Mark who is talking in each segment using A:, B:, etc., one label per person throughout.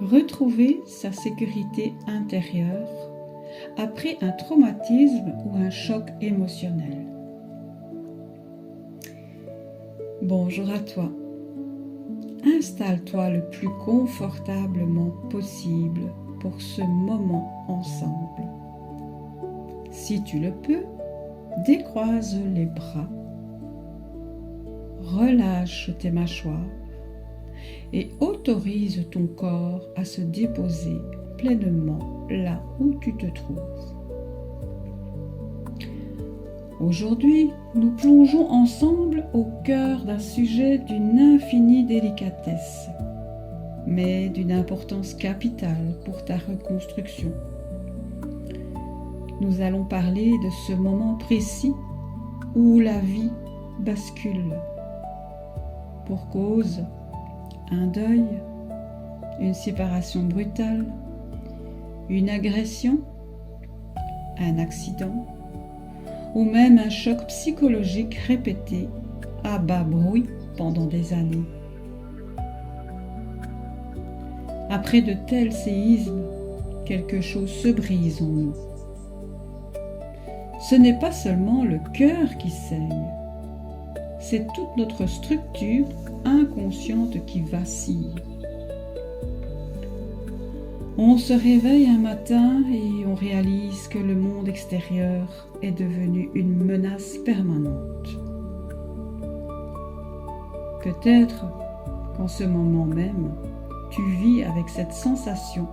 A: retrouver sa sécurité intérieure après un traumatisme ou un choc émotionnel. Bonjour à toi. Installe-toi le plus confortablement possible pour ce moment ensemble. Si tu le peux, décroise les bras, relâche tes mâchoires et autorise ton corps à se déposer pleinement là où tu te trouves. Aujourd'hui, nous plongeons ensemble au cœur d'un sujet d'une infinie délicatesse, mais d'une importance capitale pour ta reconstruction. Nous allons parler de ce moment précis où la vie bascule. Pour cause, un deuil, une séparation brutale, une agression, un accident, ou même un choc psychologique répété à bas bruit pendant des années. Après de tels séismes, quelque chose se brise en nous. Ce n'est pas seulement le cœur qui saigne, c'est toute notre structure inconsciente qui vacille. On se réveille un matin et on réalise que le monde extérieur est devenu une menace permanente. Peut-être qu'en ce moment même, tu vis avec cette sensation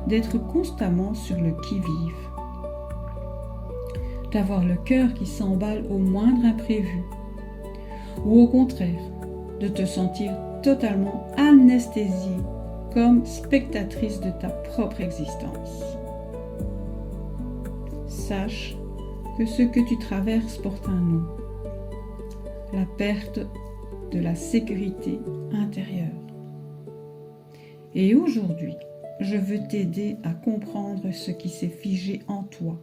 A: d'être constamment sur le qui-vive, d'avoir le cœur qui s'emballe au moindre imprévu, ou au contraire, de te sentir totalement anesthésiée comme spectatrice de ta propre existence. Sache que ce que tu traverses porte un nom, la perte de la sécurité intérieure. Et aujourd'hui, je veux t'aider à comprendre ce qui s'est figé en toi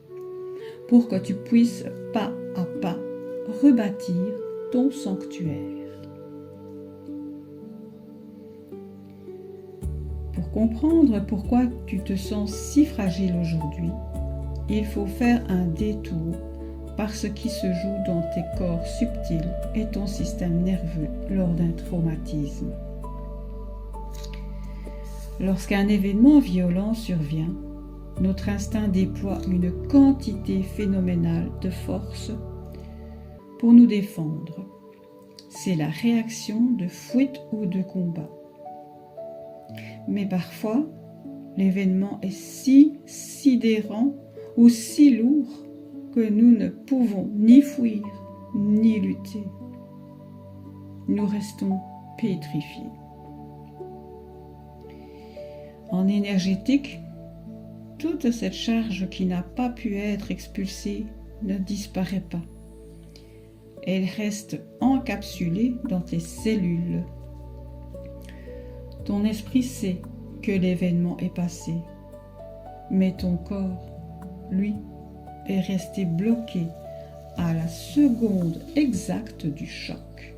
A: pour que tu puisses pas à pas rebâtir ton sanctuaire. Pour comprendre pourquoi tu te sens si fragile aujourd'hui, il faut faire un détour par ce qui se joue dans tes corps subtils et ton système nerveux lors d'un traumatisme. Lorsqu'un événement violent survient, notre instinct déploie une quantité phénoménale de force pour nous défendre. C'est la réaction de fuite ou de combat. Mais parfois, l'événement est si sidérant ou si lourd que nous ne pouvons ni fuir ni lutter. Nous restons pétrifiés. En énergétique, toute cette charge qui n'a pas pu être expulsée ne disparaît pas. Elle reste encapsulée dans tes cellules. Ton esprit sait que l'événement est passé, mais ton corps, lui, est resté bloqué à la seconde exacte du choc.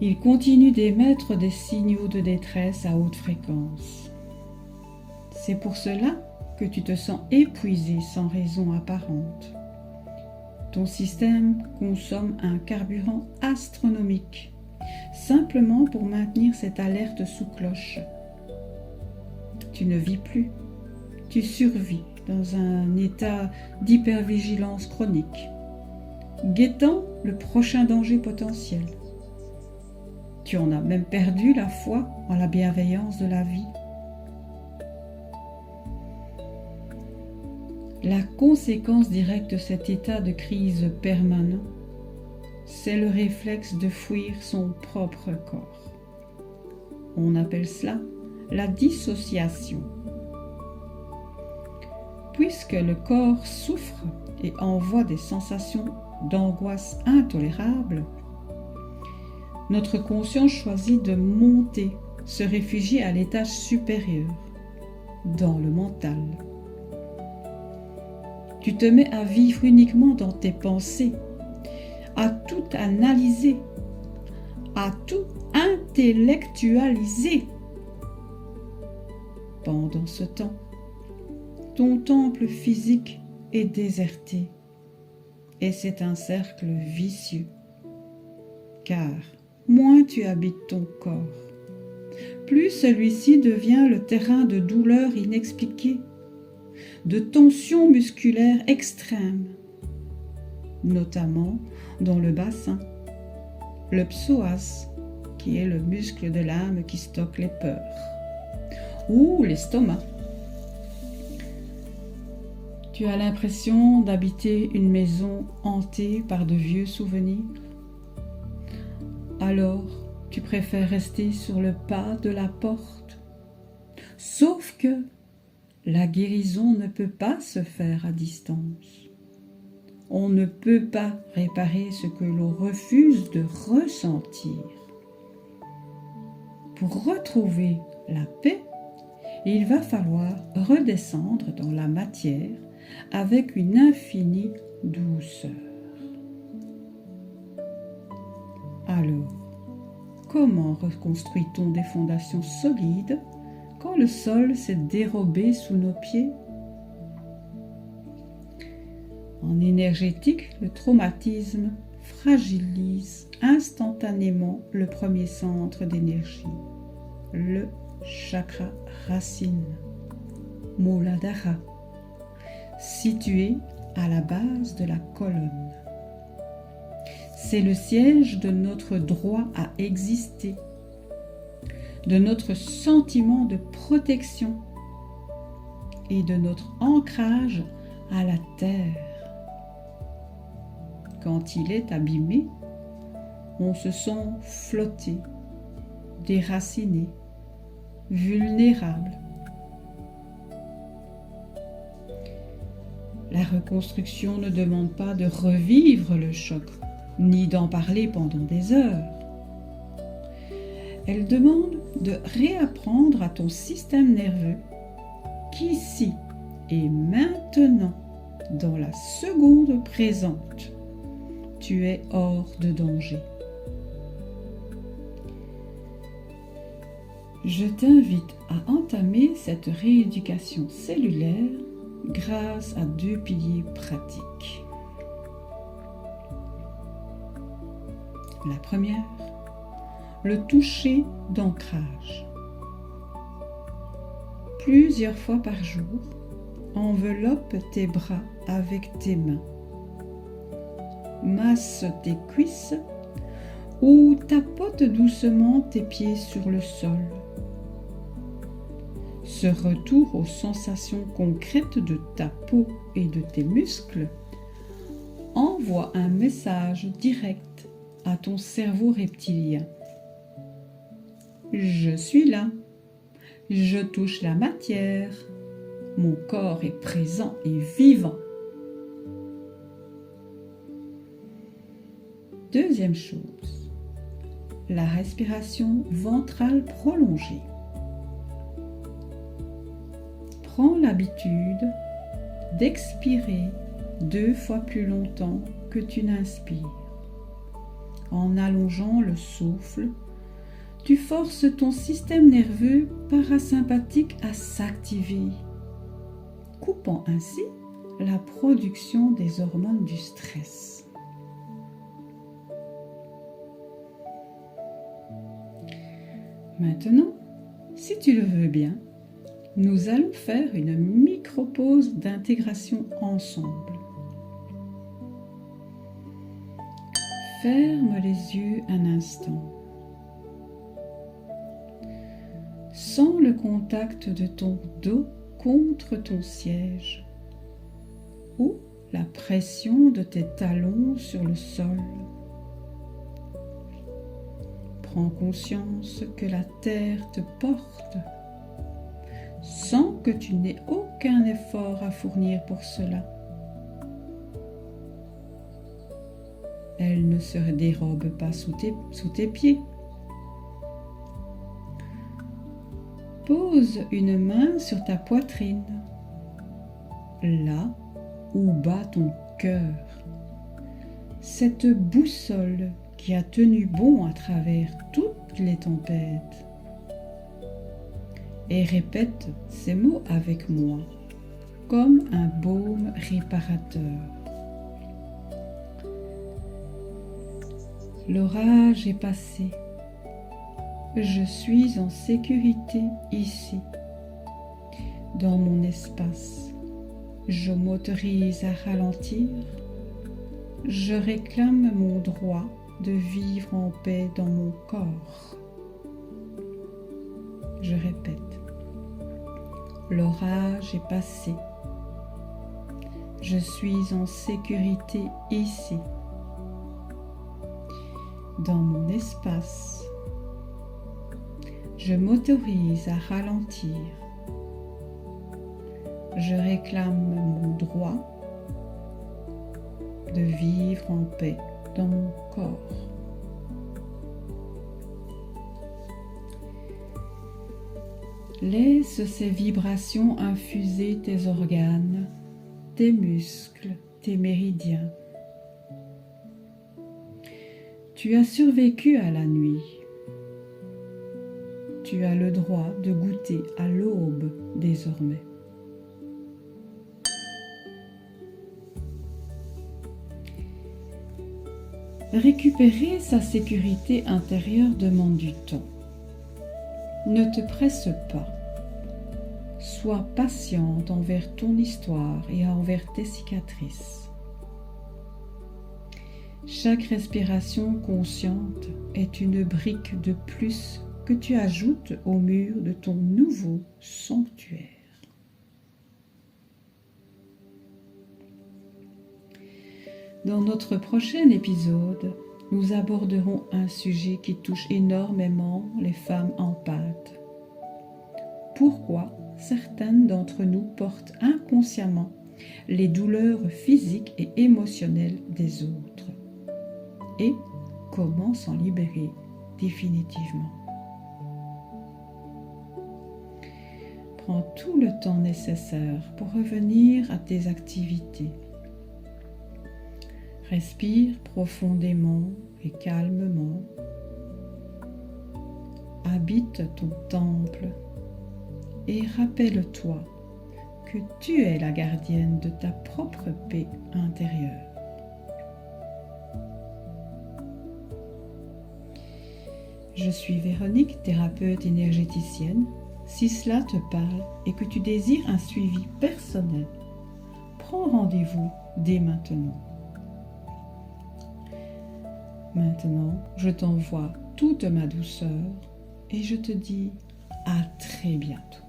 A: Il continue d'émettre des signaux de détresse à haute fréquence. C'est pour cela que tu te sens épuisé sans raison apparente. Ton système consomme un carburant astronomique, simplement pour maintenir cette alerte sous cloche. Tu ne vis plus, tu survis dans un état d'hypervigilance chronique, guettant le prochain danger potentiel. Tu en as même perdu la foi en la bienveillance de la vie. La conséquence directe de cet état de crise permanent, c'est le réflexe de fuir son propre corps. On appelle cela la dissociation. Puisque le corps souffre et envoie des sensations d'angoisse intolérables, notre conscience choisit de monter, se réfugier à l'étage supérieur, dans le mental. Tu te mets à vivre uniquement dans tes pensées, à tout analyser, à tout intellectualiser. Pendant ce temps, ton temple physique est déserté et c'est un cercle vicieux. Car moins tu habites ton corps, plus celui-ci devient le terrain de douleurs inexpliquées, de tensions musculaires extrêmes, notamment dans le bassin, le psoas, qui est le muscle de l'âme qui stocke les peurs, ou l'estomac. Tu as l'impression d'habiter une maison hantée par de vieux souvenirs? Alors, tu préfères rester sur le pas de la porte. Sauf que la guérison ne peut pas se faire à distance. On ne peut pas réparer ce que l'on refuse de ressentir. Pour retrouver la paix, il va falloir redescendre dans la matière avec une infinie douceur. Alors, comment reconstruit-on des fondations solides quand le sol s'est dérobé sous nos pieds? En énergétique, le traumatisme fragilise instantanément le premier centre d'énergie, le chakra racine, Muladhara, situé à la base de la colonne. C'est le siège de notre droit à exister, de notre sentiment de protection et de notre ancrage à la terre. Quand il est abîmé, on se sent flotté, déraciné, vulnérable. La reconstruction ne demande pas de revivre le choc, ni d'en parler pendant des heures. Elle demande de réapprendre à ton système nerveux qu'ici et maintenant, dans la seconde présente, tu es hors de danger. Je t'invite à entamer cette rééducation cellulaire grâce à 2 piliers pratiques. La première, le toucher d'ancrage. Plusieurs fois par jour, enveloppe tes bras avec tes mains. Masse tes cuisses ou tapote doucement tes pieds sur le sol. Ce retour aux sensations concrètes de ta peau et de tes muscles envoie un message direct à ton cerveau reptilien. Je suis là, je touche la matière, mon corps est présent et vivant. Deuxième chose, la respiration ventrale prolongée. Prends l'habitude d'expirer 2 fois plus longtemps que tu n'inspires. En allongeant le souffle, tu forces ton système nerveux parasympathique à s'activer, coupant ainsi la production des hormones du stress. Maintenant, si tu le veux bien, nous allons faire une micro-pause d'intégration ensemble. Ferme les yeux un instant. Sens le contact de ton dos contre ton siège ou la pression de tes talons sur le sol. Prends conscience que la terre te porte, sans que tu n'aies aucun effort à fournir pour cela. Elle ne se dérobe pas sous tes pieds. Pose une main sur ta poitrine, là où bat ton cœur, cette boussole qui a tenu bon à travers toutes toutes les tempêtes. Et répète ces mots avec moi, comme un baume réparateur. L'orage est passé. Je suis en sécurité ici, dans mon espace. Je m'autorise à ralentir. Je réclame mon droit de vivre en paix dans mon corps. Je répète. L'orage est passé. Je suis en sécurité ici, dans mon espace. Je m'autorise à ralentir. Je réclame mon droit de vivre en paix dans mon corps. Laisse ces vibrations infuser tes organes, tes muscles, tes méridiens. Tu as survécu à la nuit. Tu as le droit de goûter à l'aube désormais. Récupérer sa sécurité intérieure demande du temps. Ne te presse pas. Sois patiente envers ton histoire et envers tes cicatrices. Chaque respiration consciente est une brique de plus que tu ajoutes au mur de ton nouveau sanctuaire. Dans notre prochain épisode, nous aborderons un sujet qui touche énormément les femmes empathes. Pourquoi certaines d'entre nous portent inconsciemment les douleurs physiques et émotionnelles des autres? Et comment s'en libérer définitivement? Prends tout le temps nécessaire pour revenir à tes activités. Respire profondément et calmement. Habite ton temple et rappelle-toi que tu es la gardienne de ta propre paix intérieure. Je suis Véronique, thérapeute énergéticienne. Si cela te parle et que tu désires un suivi personnel, prends rendez-vous dès maintenant. Maintenant, je t'envoie toute ma douceur et je te dis à très bientôt.